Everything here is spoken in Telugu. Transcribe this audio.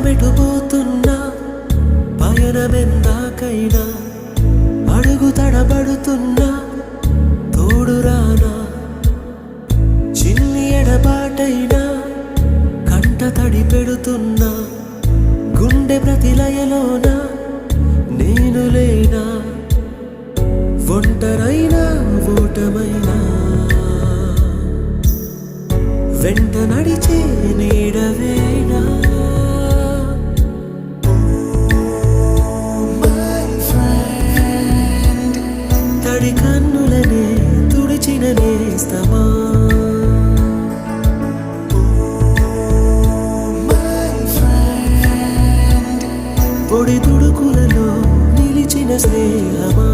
ప్రాణమెటుపోతున్నా పయనమెందాకైనా అడుగు తడబడుతున్నా తోడురానా చిన్ని ఎడబాటైనా కంట తడి పెడుతున్నా గుండె ప్రతిలయలోన నేను లేనా ఒంటరైనా ఓటమైనా వెంట నడిచే నీడవేనా తడి కన్నులనే తుడిచిన నేస్తమా పొడి తుడుకులలో నిలిచిన స్నేహమా